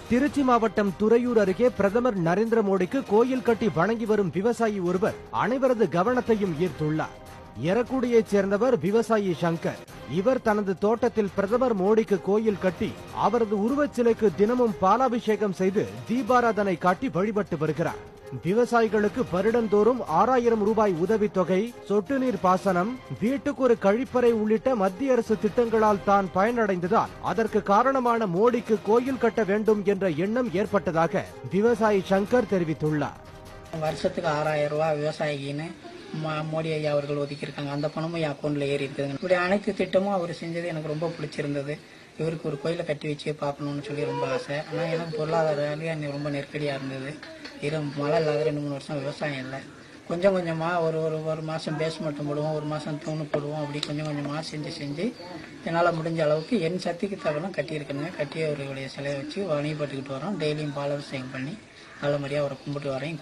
திருச்சி மாவட்டம் துறையூர் அருகே பிரதமர் நரேந்திர மோடிக்கு கோயில் கட்டி வணங்கி வரும் விவசாயி ஒருவர் அனைவரது கவனத்தையும் ஈர்த்துள்ளார். எரக்குடியைச் சேர்ந்தவர் விவசாயி சங்கர். இவர் தனது தோட்டத்தில் பிரதமர் மோடிக்கு கோயில் கட்டி அவரது உருவச் சிலைக்கு தினமும் பாலாபிஷேகம் செய்து தீபாராதனை காட்டி வழிபட்டு வருகிறார். விவசாயிகளுக்கு வருடந்தோறும் 6000 ரூபாய் உதவித்தொகை, சொட்டு நீர் பாசனம், வீட்டுக்கு ஒரு கழிப்பறை உள்ளிட்ட மத்திய அரசு திட்டங்களால் தான் பயனடைந்ததால் அதற்கு காரணமான மோடிக்கு கோயில் கட்ட வேண்டும் என்ற எண்ணம் ஏற்பட்டதாக விவசாயி சங்கர் தெரிவித்துள்ளார். வருஷத்துக்கு 6000 ரூபாய் விவசாயின்னு மோடி ஐயா அவர்கள் ஒதுக்கியிருக்காங்க. அந்த பணமும் என் அக்கௌண்ட்ல ஏறி இருக்குதுங்க. இப்படி அனைத்து திட்டமும் அவர் செஞ்சது எனக்கு ரொம்ப பிடிச்சிருந்தது. இவருக்கு ஒரு கோயிலை கட்டி வச்சு பார்க்கணும்னு சொல்லி ரொம்ப ஆசை. ஆனால் எனக்கு பொருளாதார எனக்கு ரொம்ப நெருக்கடியாக இருந்தது. மழை இல்லாத 2-3 வருஷம் விவசாயம் இல்லை. கொஞ்சம் கொஞ்சமாக ஒரு மாதம் பேஸ்மெண்ட் போடுவோம், ஒரு மாதம் தூணு போடுவோம். அப்படி கொஞ்சம் கொஞ்சமாக செஞ்சு என்னால் முடிஞ்ச அளவுக்கு என் சக்திக்கு தகவலும் கட்டியிருக்கேங்க. கட்டி அவர்களுடைய சிலையை வச்சு வழிபட்டுக்கிட்டு வரோம். டெய்லியும் பாலாபிஷேகம் பண்ணி நல்லபடியாக அவரை கும்பிட்டு வரேன்.